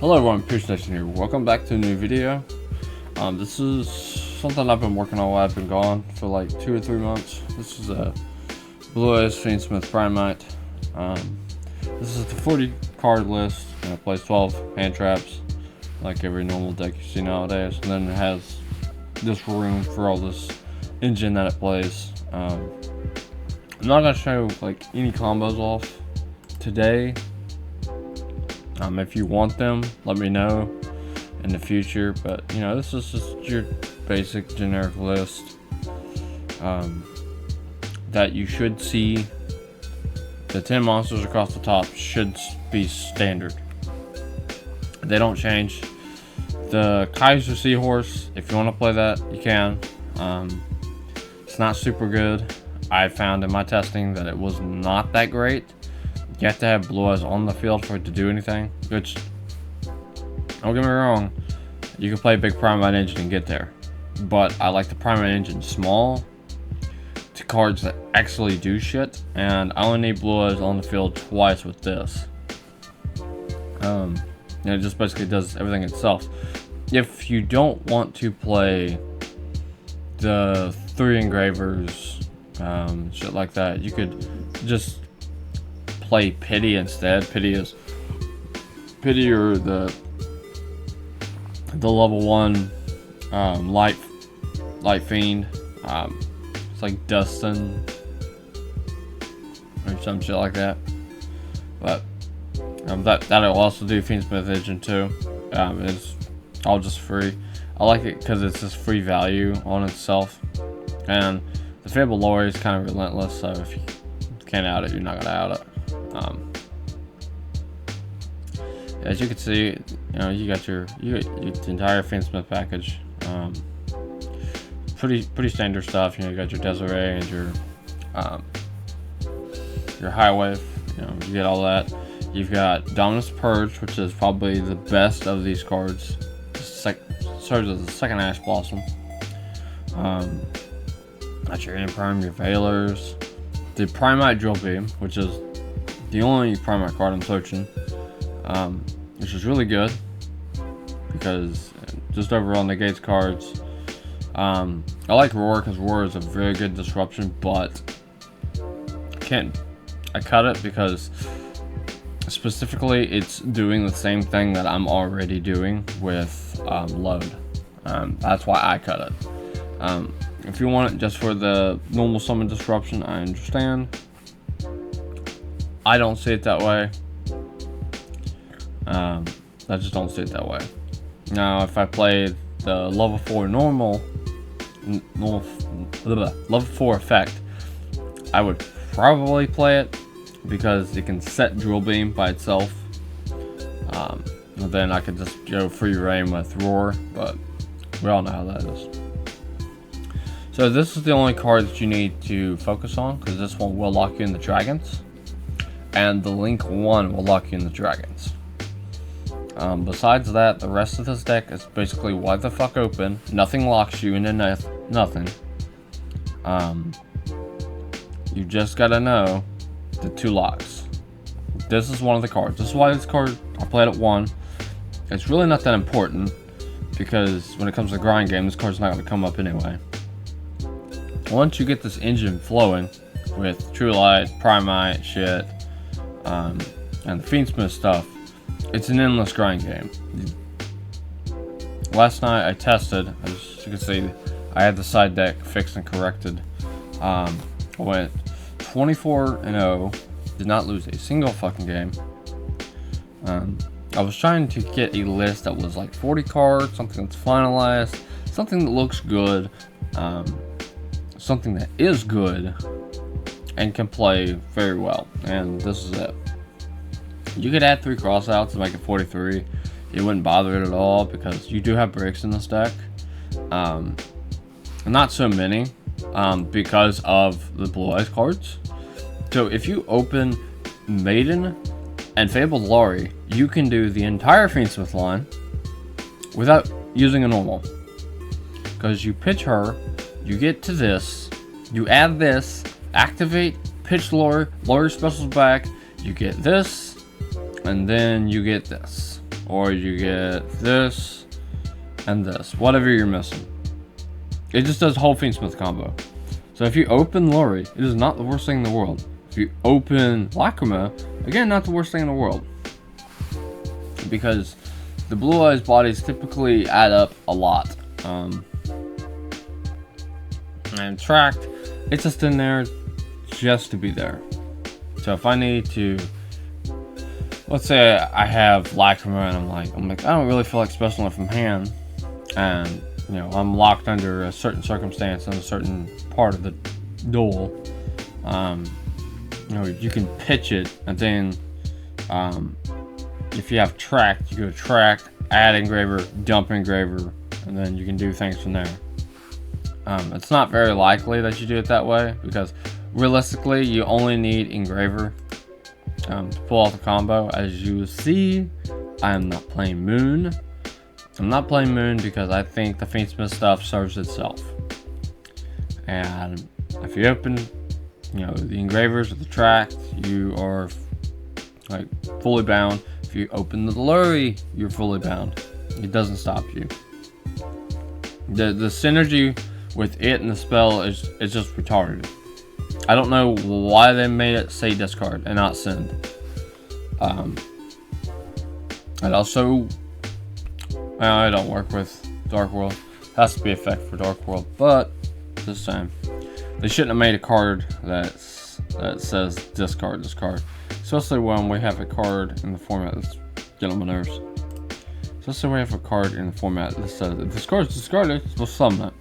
Hello everyone, PureStation here. Welcome back to a new video. This is something I've been working on while I've been gone for like 2 or 3 months. This is a Blue Eyes fiendsmith primite. This is the 40 card list, and it plays 12 hand traps like every normal deck you see nowadays. And then it has this room for all this engine that it plays. I'm not gonna show like any combos off today. If you want them, let me know in the future, but you know, this is just your basic generic list that you should see. The 10 monsters across the top should be standard. They don't change. The Kaiser Seahorse, if you want to play that, you can. It's not super good. I found in my testing that it was not that great. You have to have Blue Eyes on the field for it to do anything, which, don't get me wrong, you can play big primite engine and get there, but I like the primite engine small to cards that actually do shit, and I only need Blue Eyes on the field twice with this. And it just basically does everything itself. If you don't want to play the 3 engravers, shit like that, you could just play Pity instead. Pity or the level 1 light fiend. It's like Dustin or some shit like that. But that'll also do fiendsmith engine too. It's all just free. I like it because it's just free value on itself, and the Fable lore is kind of relentless. So if you can't out it, you're not gonna out it. As you can see, you know, you got your entire fiendsmith package. Pretty standard stuff. You know, you got your Desiree and your Highwave. You know, you get all that. You've got Dominus Purge, which is probably the best of these cards. Serves as the second Ash Blossom. Got your Imprime, your Veilers, the Primite Drill Beam, which is the only primite card I'm searching, which is really good because just overall negates cards. I like Roar because Roar is a very good disruption, but I cut it because specifically it's doing the same thing that I'm already doing with Load. That's why I cut it. If you want it just for the normal summon disruption, I understand. I don't see it that way. I just don't see it that way. Now, if I played the level 4 level 4 effect, I would probably play it because it can set Drill Beam by itself. And then I could just go free reign with Roar, but we all know how that is. So this is the only card that you need to focus on, because this one will lock you in the dragons, and the Link 1 will lock you in the dragons. Besides that, the rest of this deck is basically wide the fuck open. Nothing locks you into nothing. You just gotta know the 2 locks. This is one of the cards. This is why this card, I played at 1. It's really not that important, because when it comes to grind game, this card's not gonna come up anyway. Once you get this engine flowing with True Light, Primite shit, and the fiendsmith stuff, it's an endless grind game. Last night I tested, as you can see, I had the side deck fixed and corrected. I went 24-0, did not lose a single fucking game. I was trying to get a list that was like 40 cards, something that's finalized, something that looks good, something that is good and can play very well, and this is it. You could add 3 crossouts to make it 43. It wouldn't bother it at all because you do have breaks in this deck. Not so many because of the Blue Eyes cards. So if you open Maiden and Fabled Lori, you can do the entire fiendsmith line without using a normal, because you pitch her, you get to this, you add this, activate, pitch Lori specials back, you get this, and then you get this. or you get this and this, whatever you're missing. It just does whole fiendsmith combo. So if you open Lori, it is not the worst thing in the world. If you open Lacrima, again, not the worst thing in the world. Because the blue eyes bodies typically add up a lot. And tracked, it's just in there just to be there. So if I need to, let's say I have Lacrima and I'm like, I don't really feel like specialing it from hand, and you know, I'm locked under a certain circumstance in a certain part of the duel. You know, you can pitch it, and then if you have tracked, you go track, add engraver, dump engraver, and then you can do things from there. It's not very likely that you do it that way, because realistically you only need engraver to pull off the combo. As you see, I am not playing Moon. I'm not playing Moon because I think the fiendsmith stuff serves itself. And if you open, you know, the engravers or the tracks, you are like fully bound. If you open the Luri, you're fully bound. It doesn't stop you. The synergy with it and the spell is just retarded. I don't know why they made it say discard and not send. It also, I don't work with Dark World. It has to be effect for Dark World, but this time they shouldn't have made a card that says discard this card, especially when we have a card in the format that's getting on my nerves. Especially when we have a card in the format that says if this card is discarded, we'll summon it.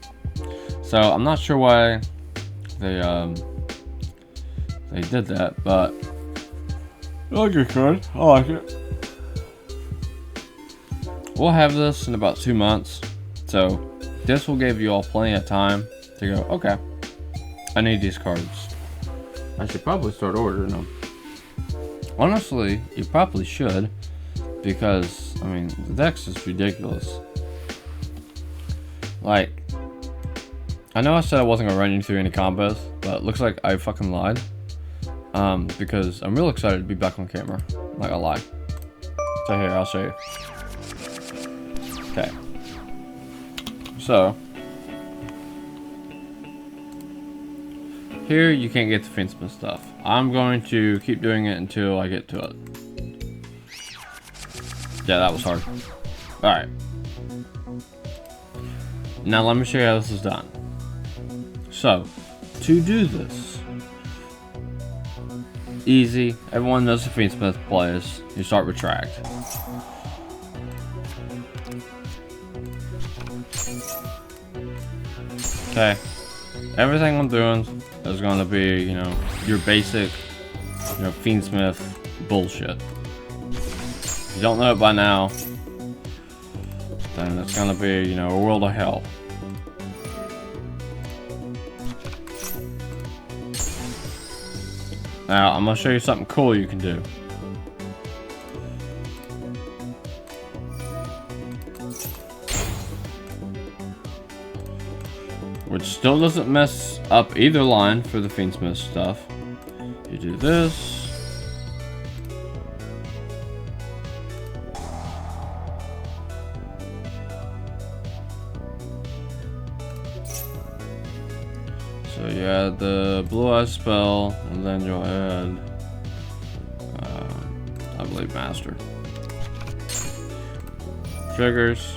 So I'm not sure why they did that, but I like your card. I like it. We'll have this in about 2 months, so this will give you all plenty of time to go, okay, I need these cards. I should probably start ordering them. Honestly, you probably should, because, I mean, the dex is ridiculous. Like, I know I said I wasn't going to run you through any combos, but it looks like I fucking lied. Because I'm real excited to be back on camera. I'm not gonna lie. So here, I'll show you. Okay. So here you can't get the fiendsmith stuff. I'm going to keep doing it until I get to it. Yeah, that was hard. Alright. Now let me show you how this is done. So, to do this, easy. Everyone knows the fiendsmith plays. You start with tracked. Okay. Everything I'm doing is going to be, you know, your basic, you know, fiendsmith bullshit. If you don't know it by now, then it's going to be, you know, a world of hell. Now, I'm going to show you something cool you can do. Which still doesn't mess up either line for the fiendsmith stuff. You do this. So you add the blue eye spell, and then you'll add, I believe, master. Triggers.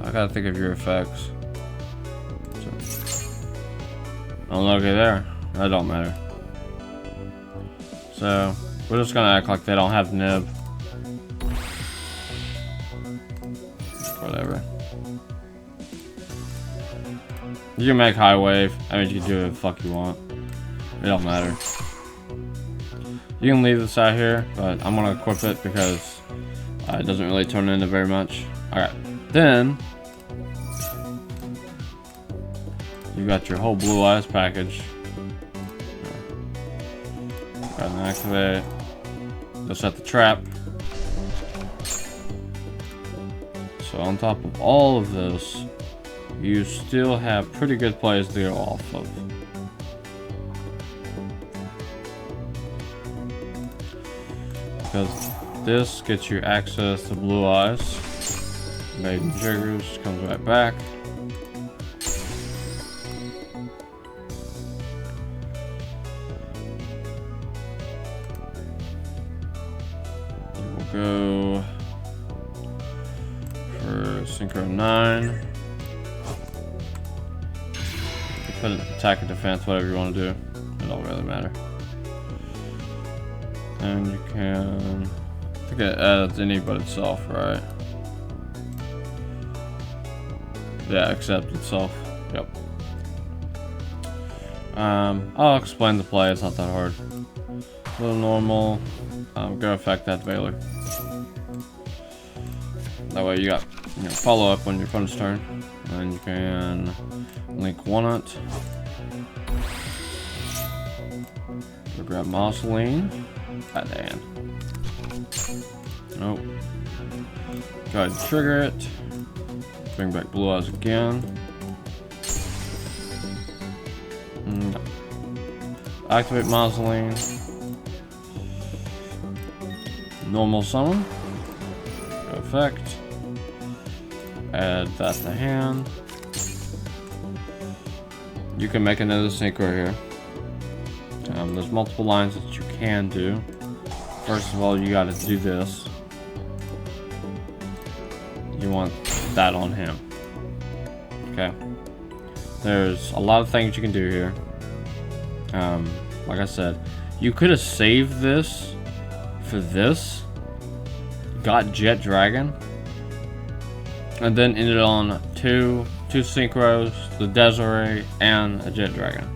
I gotta think of your effects. So, unlucky there. That don't matter. So we're just gonna act like they don't have nib. Whatever. You can make high wave. I mean, you can do whatever the fuck you want. It don't matter. You can leave this out here, but I'm gonna equip it because it doesn't really turn into very much. Alright, then you got your whole blue eyes package. Go ahead and activate. You'll set the trap. So on top of all of this, you still have pretty good plays to go off of. Because This gets you access to Blue Eyes. Maiden triggers, comes right back. We'll go for Synchro 9. You put it attack or defense, whatever you want to do. It don't really matter. And you can, I think it adds any but itself, right? Yeah, except itself. Yep. I'll explain the play. It's not that hard. A little normal. Go affect that Veiler. That way you got, you know, follow up on your opponent's turn, and you can link one it. We'll grab Marceline. Bad hand. Nope. Go ahead and trigger it. Bring back Blue Eyes again. Activate Marceline. Normal summon. Go effect. Add that to hand. You can make another synchro here. There's multiple lines that you can do. First of all, you gotta do this. You want that on him. Okay. There's a lot of things you can do here. Like I said, you could have saved this for this. Got Jet Dragon. And then ended on two synchros, the Desiree, and a Jet Dragon.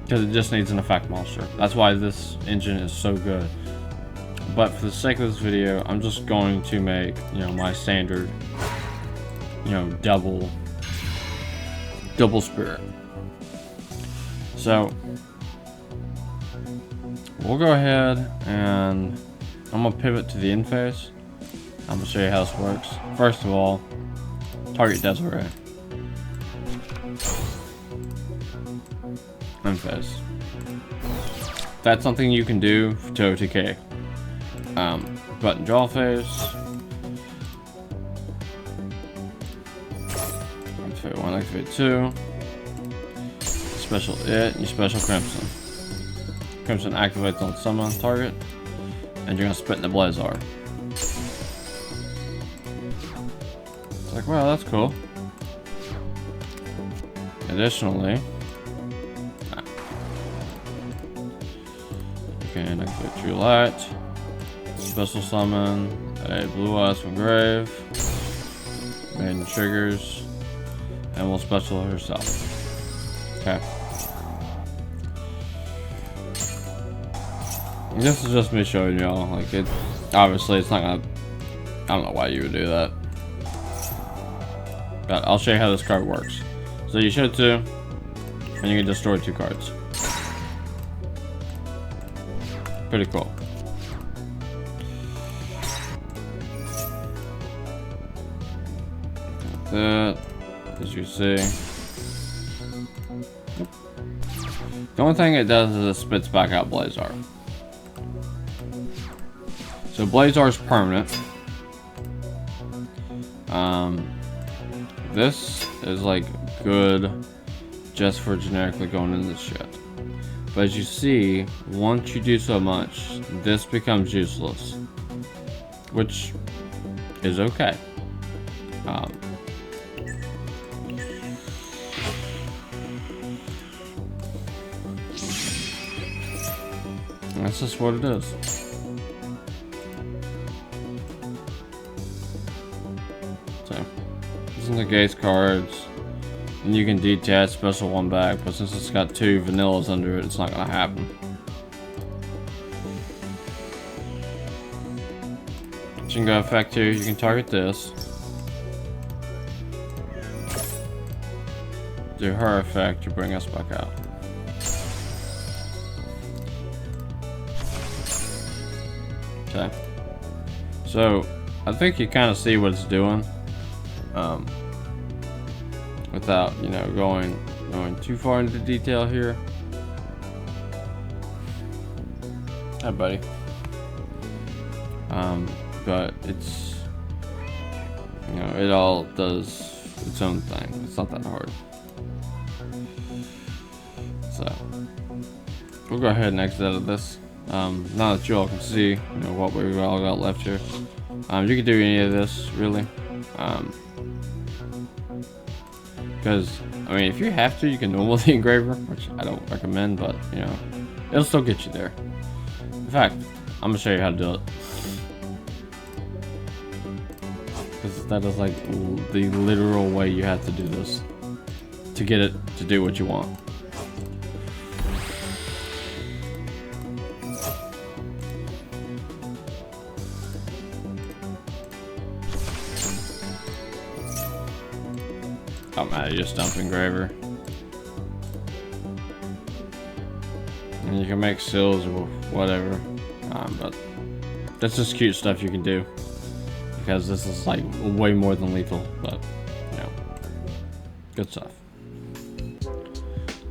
Because it just needs an effect monster. That's why this engine is so good. But for the sake of this video, I'm just going to make, you know, my standard, you know, double spirit. So we'll go ahead and I'm gonna pivot to the end phase. I'm gonna show you how this works. First of all, target Desiree. End phase. That's something you can do to OTK. Button draw phase. Activate 1, activate 2. Special it, you special Crimson. Crimson activates on summon target, and you're gonna spit in the Blazar. It's like, wow, that's cool. Additionally, you can activate True Light, special summon a Blue Eyes from Grave, Maiden triggers, and will special herself. Okay. This is just me showing y'all. Like, it obviously it's not gonna. I don't know why you would do that. But I'll show you how this card works. So you show 2, and you can destroy 2 cards. Pretty cool. Like that, as you see. The only thing it does is it spits back out Blazar. So Blazar is permanent. This is like good just for generically going into this shit. But as you see, once you do so much, this becomes useless, which is okay. That's just what it is. So, these are the Gates cards. And you can detach special 1 back, but since it's got 2 vanillas under it, it's not gonna happen. You can go effect 2, you can target this. Do her effect to bring us back out. Okay. So, I think you kind of see what it's doing. Without, you know, going too far into detail here. Hi, buddy. but it's, you know, it all does its own thing. It's not that hard. So we'll go ahead and exit out of this. Now that you all can see, you know, what we all got left here. You can do any of this really, because I mean, if you have to, you can normal the engraver, which I don't recommend, but you know, it'll still get you there. In fact, I'm gonna show you how to do it, because that is like the literal way you have to do this to get it to do what you want. Oh man, you just dump engraver. And you can make seals or whatever. But that's just cute stuff you can do. Because this is like way more than lethal, but you know, good stuff.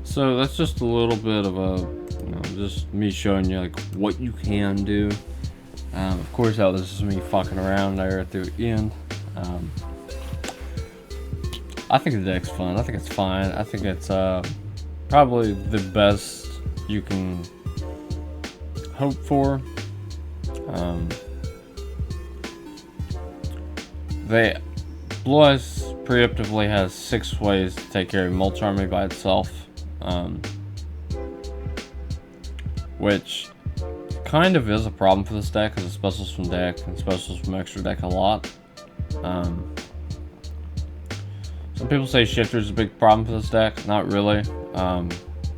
So that's just a little bit of a, you know, just me showing you like what you can do. Of course, this is me fucking around there at the end. I think the deck's fun. I think it's fine. I think it's probably the best you can hope for. Blue Eyes preemptively has 6 ways to take care of Mulch Army by itself, which kind of is a problem for this deck because it specials from deck and specials from extra deck a lot. Some people say Shifter is a big problem for this deck. Not really,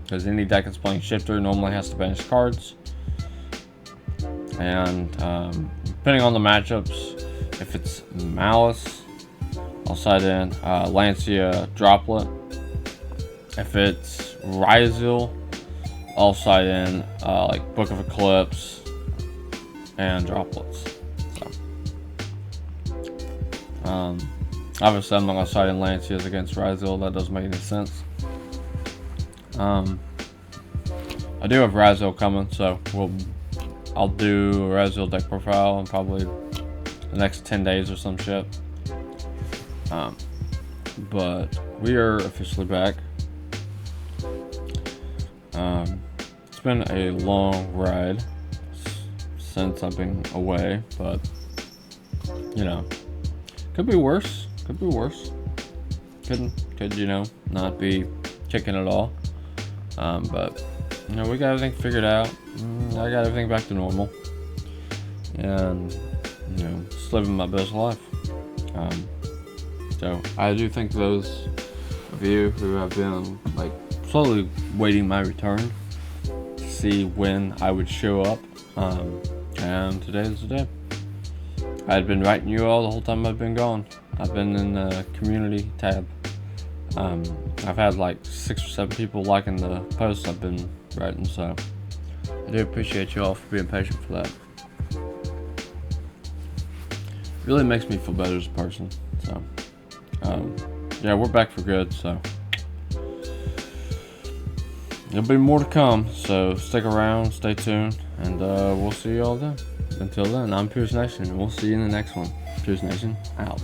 because any deck that's playing Shifter normally has to banish cards. And depending on the matchups, if it's Malice, I'll side in Lancia Droplet. If it's Ryzil, I'll side in like Book of Eclipse and Droplets. So, obviously, I'm not gonna side in Lancias against Ryzil. That doesn't make any sense. I do have Ryzil coming, so I'll do a Ryzil deck profile in probably the next 10 days or some shit. But we are officially back. It's been a long ride since I've been away, but you know, could be worse. Could be worse. Could you know, not be kicking at all. But you know, we got everything figured out. I got everything back to normal, and you know, just living my best life. So I do thank those of you who have been like slowly waiting my return to see when I would show up. And today is the day. I had been writing you all the whole time I've been gone. I've been in the community tab. I've had like 6 or 7 people liking the posts I've been writing, so I do appreciate you all for being patient for that. It really makes me feel better as a person. So yeah, we're back for good, so there'll be more to come, so stick around, stay tuned, and we'll see you all then. Until then, I'm Pierce Nation, and we'll see you in the next one. Pierce Nation, out.